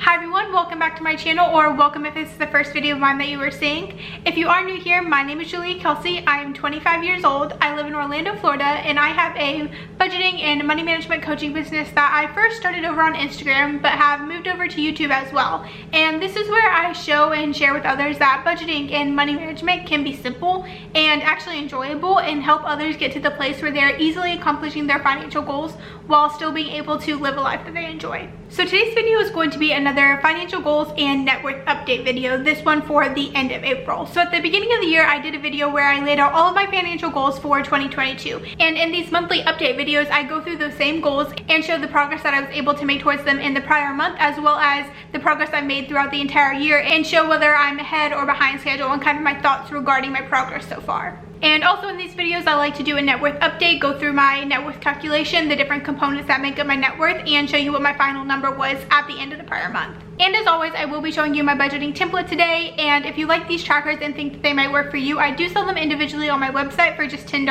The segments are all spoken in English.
Hi everyone, welcome back to my channel, or welcome if this is the first video of mine that you are seeing. If you are new here, my name is Julia Kelsey. I am 25 years old. I live in Orlando, Florida, and I have a budgeting and money management coaching business that I first started over on Instagram, but have moved over to YouTube as well. And this is where I show and share with others that budgeting and money management can be simple and actually enjoyable and help others get to the place where they're easily accomplishing their financial goals while still being able to live a life that they enjoy. So today's video is going to be another financial goals and net worth update video, this one for the end of April. So at the beginning of the year, I did a video where I laid out all of my financial goals for 2022. And in these monthly update videos, I go through those same goals and show the progress that I was able to make towards them in the prior month, as well as the progress I've made throughout the entire year, and show whether I'm ahead or behind schedule and kind of my thoughts regarding my progress so far. And also in these videos, I like to do a net worth update, go through my net worth calculation, the different components that make up my net worth, and show you what my final number was at the end of the prior month. And as always, I will be showing you my budgeting template today, and if you like these trackers and think that they might work for you, I do sell them individually on my website for just $10,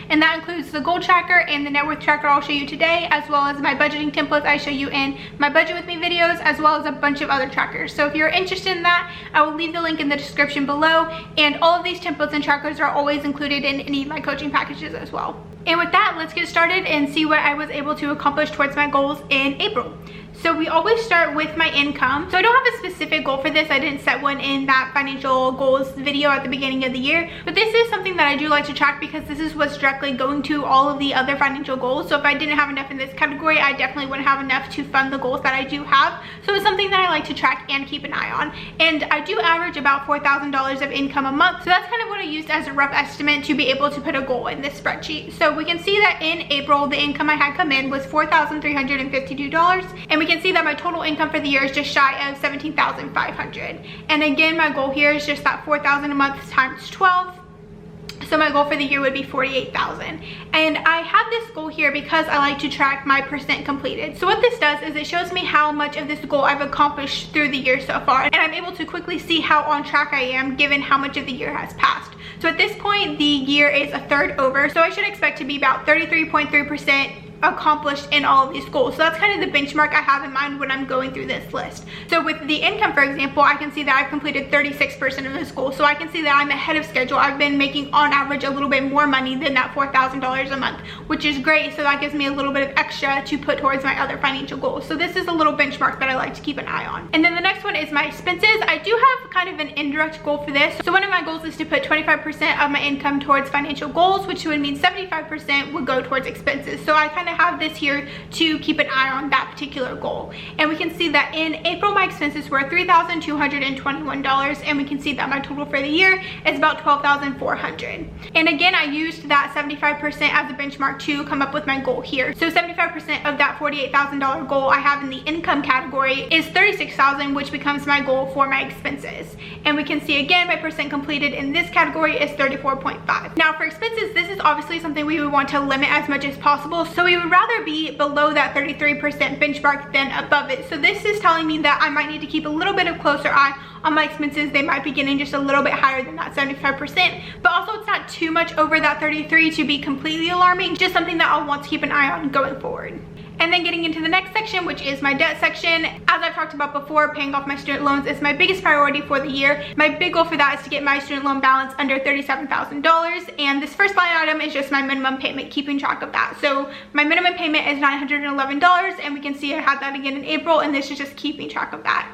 and that includes the goal tracker and the net worth tracker I'll show you today, as well as my budgeting templates I show you in my Budget With Me videos, as well as a bunch of other trackers. So if you're interested in that, I will leave the link in the description below, and all of these templates and trackers are always included in any of my coaching packages as well. And with that, let's get started and see what I was able to accomplish towards my goals in April. So we always start with my income. So I don't have a specific goal for this. I didn't set one in that financial goals video at the beginning of the year, but this is something that I do like to track because this is what's directly going to all of the other financial goals. So if I didn't have enough in this category, I definitely wouldn't have enough to fund the goals that I do have. So it's something that I like to track and keep an eye on. And I do average about $4,000 of income a month. So that's kind of what I used as a rough estimate to be able to put a goal in this spreadsheet. So we can see that in April, the income I had come in was $4,352, and we can see that my total income for the year is just shy of $17,500. And again, my goal here is just that $4,000 a month times 12. So my goal for the year would be $48,000. And I have this goal here because I like to track my percent completed. So what this does is it shows me how much of this goal I've accomplished through the year so far. And I'm able to quickly see how on track I am given how much of the year has passed. So at this point, the year is a third over. So I should expect to be about 33.3% accomplished in all of these goals. So that's kind of the benchmark I have in mind when I'm going through this list. So with the income, for example, I can see that I've completed 36% of this goal. So I can see that I'm ahead of schedule. I've been making on average a little bit more money than that $4,000 a month, which is great. So that gives me a little bit of extra to put towards my other financial goals. So this is a little benchmark that I like to keep an eye on. And then the next one is my expenses. I do have kind of an indirect goal for this. So one of my goals is to put 25% of my income towards financial goals, which would mean 75% would go towards expenses. So I kind of have this here to keep an eye on that particular goal. And we can see that in April, my expenses were $3,221, and we can see that my total for the year is about $12,400. And again, I used that 75% as a benchmark to come up with my goal here. So 75% of that $48,000 goal I have in the income category is $36,000, which becomes my goal for my expenses. And we can see again, my percent completed in this category is 34.5. Now for expenses, this is obviously something we would want to limit as much as possible. So we would rather be below that 33% benchmark than above it. So this is telling me that I might need to keep a little bit of closer eye on my expenses. They might be getting just a little bit higher than that 75%, but also it's not too much over that 33 to be completely alarming, just something that I'll want to keep an eye on going forward. And then getting into the next section, which is my debt section. As I've talked about before, paying off my student loans is my biggest priority for the year. My big goal for that is to get my student loan balance under $37,000. And this first line item is just my minimum payment, keeping track of that. So my minimum payment is $911, and we can see I had that again in April, and this is just keeping track of that.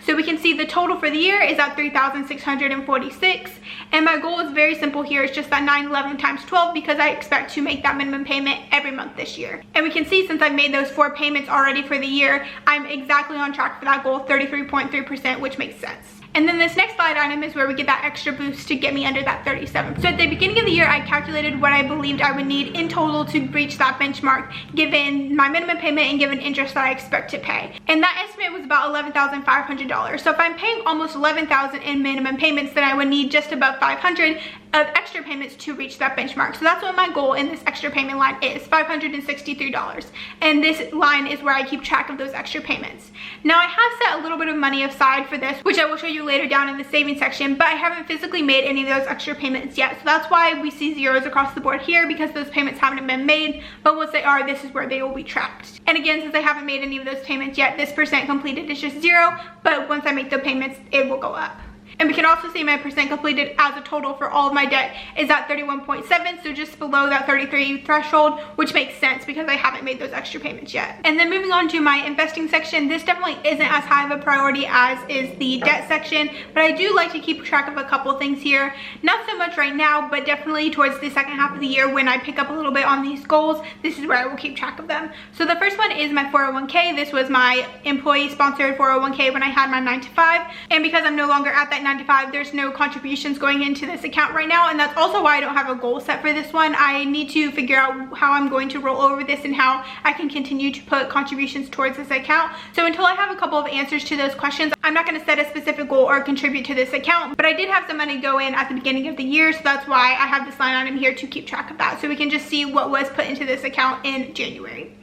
So we can see the total for the year is at $3,646, and my goal is very simple here. It's just that 911 times 12 because I expect to make that minimum payment every month this year. And we can see since I've made those 4 payments already for the year, I'm exactly on track for that goal, 33.3%, which makes sense. And then this next slide item is where we get that extra boost to get me under that 37. So at the beginning of the year, I calculated what I believed I would need in total to reach that benchmark, given my minimum payment and given interest that I expect to pay. And that estimate was about $11,500. So if I'm paying almost $11,000 in minimum payments, then I would need just above $500 of extra payments to reach that benchmark. So that's what my goal in this extra payment line is, $563. And this line is where I keep track of those extra payments. Now I have set a little bit of money aside for this, which I will show you do later down in the savings section, but I haven't physically made any of those extra payments yet. So that's why we see zeros across the board here, because those payments haven't been made, but once they are, this is where they will be tracked. And again, since I haven't made any of those payments yet, this percent completed is just 0, but once I make the payments, it will go up. And we can also see my percent completed as a total for all of my debt is at 31.7, so just below that 33 threshold, which makes sense because I haven't made those extra payments yet. And then moving on to my investing section, this definitely isn't as high of a priority as is the debt section, but I do like to keep track of a couple things here. Not so much right now, but definitely towards the second half of the year when I pick up a little bit on these goals, this is where I will keep track of them. So the first one is my 401k. This was my employee sponsored 401k when I had my 9-to-5, and because I'm no longer at that 9-to-5, there's no contributions going into this account right now, and that's also why I don't have a goal set for this one. I need to figure out how I'm going to roll over this and how I can continue to put contributions towards this account. So until I have a couple of answers to those questions, I'm not going to set a specific goal or contribute to this account, but I did have some money go in at the beginning of the year, so that's why I have this line item here to keep track of that, so we can just see what was put into this account in January.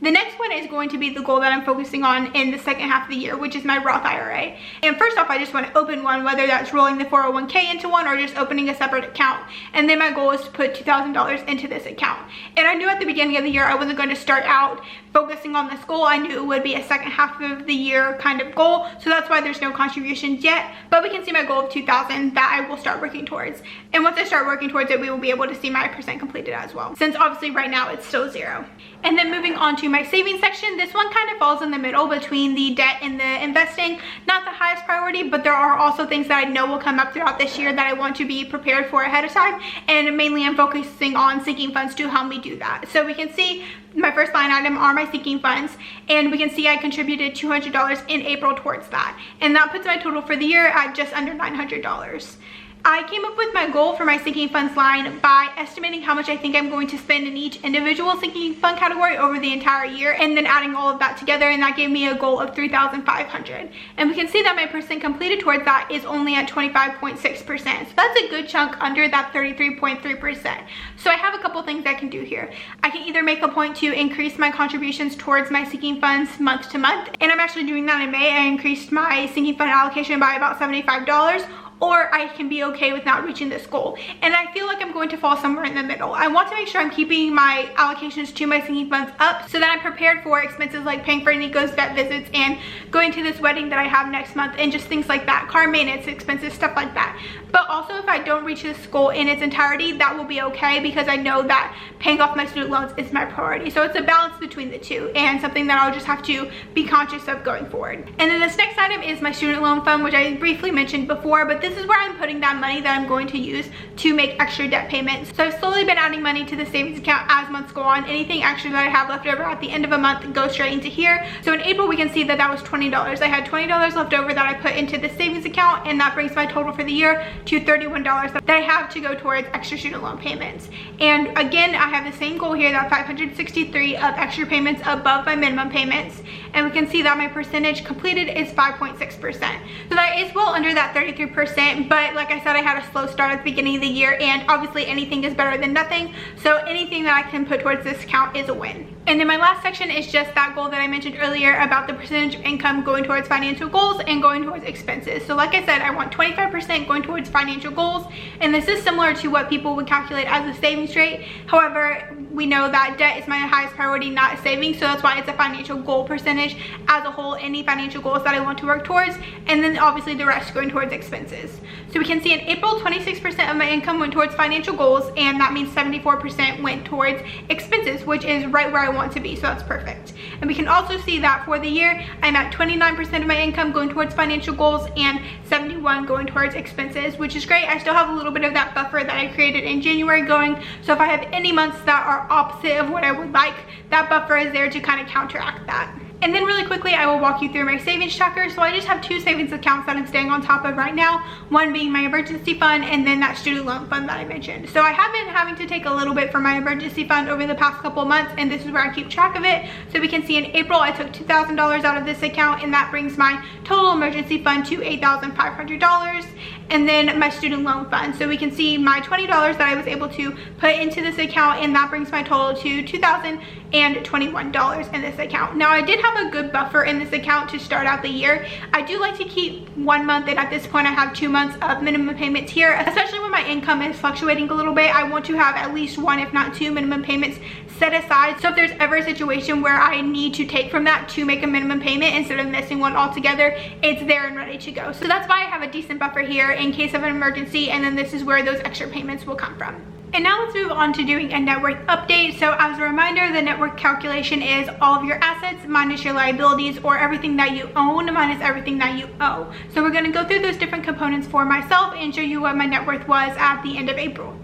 The next one is going to be the goal that I'm focusing on in the second half of the year, which is my Roth IRA. And first off, I just want to open one, whether that's rolling the 401k into one or just opening a separate account. And then my goal is to put $2,000 into this account. And I knew at the beginning of the year I wasn't going to start out focusing on this goal. I knew it would be a second half of the year kind of goal, so that's why there's no contributions yet. But we can see my goal of $2,000 that I will start working towards. And once I start working towards it, we will be able to see my percent completed as well, since obviously right now it's still 0. And then moving on to my savings section, this one kind of falls in the middle between the debt and the investing. Not the highest priority, but there are also things that I know will come up throughout this year that I want to be prepared for ahead of time, and mainly I'm focusing on sinking funds to help me do that. So we can see my first line item are my sinking funds, and we can see I contributed $200 in April towards that, and that puts my total for the year at just under $900. I came up with my goal for my sinking funds line by estimating how much I think I'm going to spend in each individual sinking fund category over the entire year, and then adding all of that together, and that gave me a goal of $3,500. And we can see that my percent completed towards that is only at 25.6%. So that's a good chunk under that 33.3%. So I have a couple things I can do here. I can either make a point to increase my contributions towards my sinking funds month to month, and I'm actually doing that in May. I increased my sinking fund allocation by about $75. Or I can be okay with not reaching this goal. And I feel like I'm going to fall somewhere in the middle. I want to make sure I'm keeping my allocations to my sinking funds up so that I'm prepared for expenses like paying for Nico's vet visits and going to this wedding that I have next month, and just things like that, car maintenance expenses, stuff like that. But also, if I don't reach this goal in its entirety, that will be okay, because I know that paying off my student loans is my priority. So it's a balance between the two, and something that I'll just have to be conscious of going forward. And then this next item is my student loan fund, which I briefly mentioned before, but this is where I'm putting that money that I'm going to use to make extra debt payments. So I've slowly been adding money to the savings account as months go on. Anything extra that I have left over at the end of a month goes straight into here. So in April, we can see that that was $20. I had $20 left over that I put into the savings account, and that brings my total for the year to $31 that I have to go towards extra student loan payments. And again, I have the same goal here, that 563 of extra payments above my minimum payments. And we can see that my percentage completed is 5.6%. So that is well under that 33%, but like I said, I had a slow start at the beginning of the year, and obviously anything is better than nothing. So anything that I can put towards this account is a win. And then my last section is just that goal that I mentioned earlier about the percentage of income going towards financial goals and going towards expenses. So like I said, I want 25% going towards financial goals, and this is similar to what people would calculate as a savings rate. However, we know that debt is my highest priority, not savings, so that's why it's a financial goal percentage as a whole, any financial goals that I want to work towards, and then obviously the rest going towards expenses. So we can see in April, 26% of my income went towards financial goals, and that means 74% went towards expenses, which is right where I want to be, so that's perfect. And we can also see that for the year, I'm at 29% of my income going towards financial goals and 71% going towards expenses, which is great. I still have a little bit of that buffer that I created in January going, so if I have any months that are opposite of what I would like, that buffer is there to kind of counteract that. And then really quickly, I will walk you through my savings tracker. So I just have 2 savings accounts that I'm staying on top of right now, one being my emergency fund and then that student loan fund that I mentioned. So I have been having to take a little bit from my emergency fund over the past couple months, and this is where I keep track of it. So we can see in April, I took $2,000 out of this account, and that brings my total emergency fund to $8,500. And then my student loan fund. So we can see my $20 that I was able to put into this account, and that brings my total to $2,021 in this account. Now I did have have a good buffer in this account to start out the year. I do like to keep 1 month, and at this point I have 2 months of minimum payments here, especially when my income is fluctuating a little bit. I want to have at least 1 if not 2 minimum payments set aside, so if there's ever a situation where I need to take from that to make a minimum payment instead of missing one altogether, it's there and ready to go. So that's why I have a decent buffer here in case of an emergency, and then this is where those extra payments will come from. And now let's move on to doing a net worth update. So as a reminder, the net worth calculation is all of your assets minus your liabilities, or everything that you own minus everything that you owe. So we're going to go through those different components for myself and show you what my net worth was at the end of April.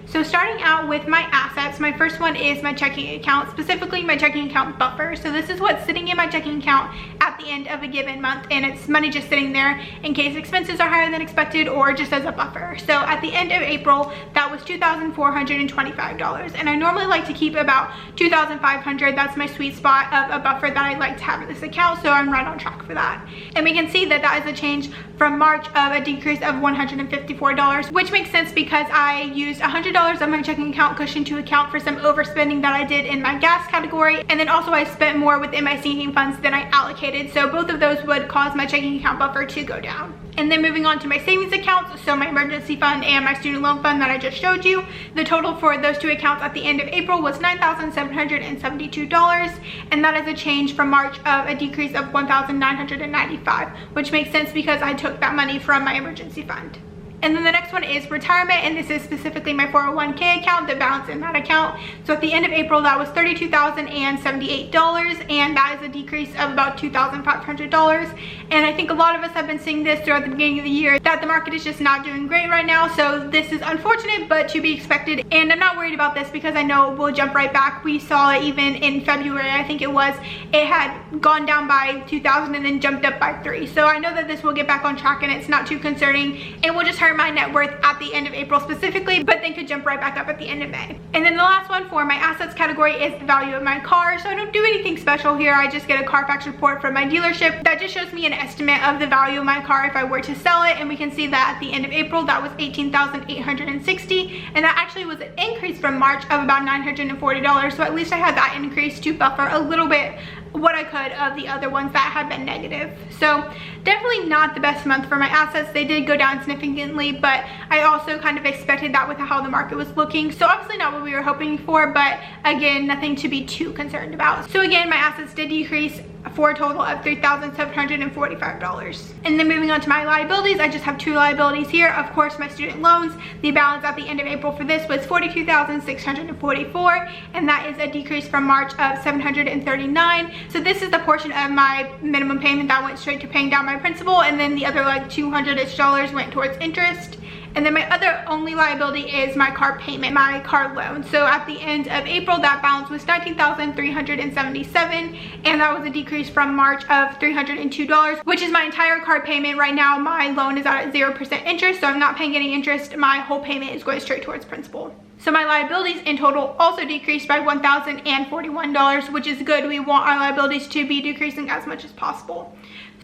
So starting out with my assets, my first one is my checking account, specifically my checking account buffer. So this is what's sitting in my checking account at the end of a given month, and it's money just sitting there in case expenses are higher than expected or just as a buffer. So at the end of April, that was $2,425, and I normally like to keep about $2,500. That's my sweet spot of a buffer that I like to have in this account, so I'm right on track for that. And we can see that that is a change from March of a decrease of $154, which makes sense because I used $100 of my checking account cushion to account for some overspending that I did in my gas category, and then also I spent more within my sinking funds than I allocated, so both of those would cause my checking account buffer to go down. And then moving on to my savings accounts, so my emergency fund and my student loan fund that I just showed you, the total for those two accounts at the end of April was $9,772, and that is a change from March of a decrease of $1,995, which makes sense because I took that money from my emergency fund. And then the next one is retirement, and this is specifically my 401k account, the balance in that account. So at the end of April, that was $32,078, and that is a decrease of about $2,500. And I think a lot of us have been seeing this throughout the beginning of the year, that the market is just not doing great right now. So this is unfortunate, but to be expected. And I'm not worried about this because I know we'll jump right back. We saw it even in February, I think it was. It had gone down by 2,000 and then jumped up by 3. So I know that this will get back on track, and it's not too concerning. It will just hurt my net worth at the end of April specifically, but then could jump right back up at the end of May. And then the last one for my assets category is the value of my car. So I don't do anything special here. I just get a Carfax report from my dealership that just shows me an estimate of the value of my car if I were to sell it, and we can see that at the end of April that was $18,860, and that actually was an increase from March of about $940. So at least I had that increase to buffer a little bit what I could of the other ones that had been negative. So definitely not the best month for my assets. They did go down significantly, but I also kind of expected that with how the market was looking. So obviously not what we were hoping for, but again, nothing to be too concerned about. So again, my assets did decrease for a total of $3,745. And then moving on to my liabilities, I just have 2 liabilities here. Of course, my student loans, the balance at the end of April for this was $42,644, and that is a decrease from March of $739. So this is the portion of my minimum payment that went straight to paying down my principal, and then the other like $200-ish went towards interest. And then my other only liability is my car payment, my car loan. So at the end of April, that balance was $19,377, and that was a decrease from March of $302, which is my entire car payment. Right now, my loan is at 0% interest, so I'm not paying any interest. My whole payment is going straight towards principal. So my liabilities in total also decreased by $1,041, which is good. We want our liabilities to be decreasing as much as possible.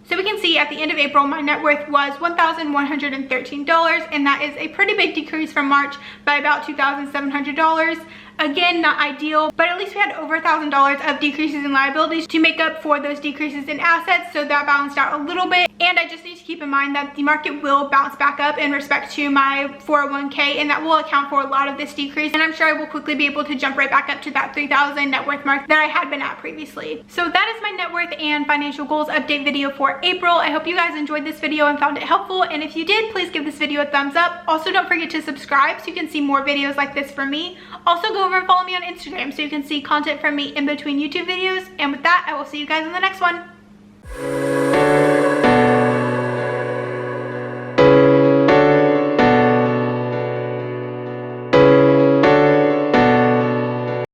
So we can see at the end of April, my net worth was $1,113, and that is a pretty big decrease from March by about $2,700. Again, not ideal, but at least we had over $1,000 of decreases in liabilities to make up for those decreases in assets, so that balanced out a little bit. And I just need to keep in mind that the market will bounce back up in respect to my 401k, and that will account for a lot of this decrease, and I'm sure I will quickly be able to jump right back up to that 3,000 net worth mark that I had been at previously. So that is my net worth and financial goals update video for April. I hope you guys enjoyed this video and found it helpful, and if you did, please give this video a thumbs up. Also, don't forget to subscribe so you can see more videos like this from me. Also, go over and follow me on Instagram so you can see content from me in between YouTube videos. And with that, I will see you guys in the next one.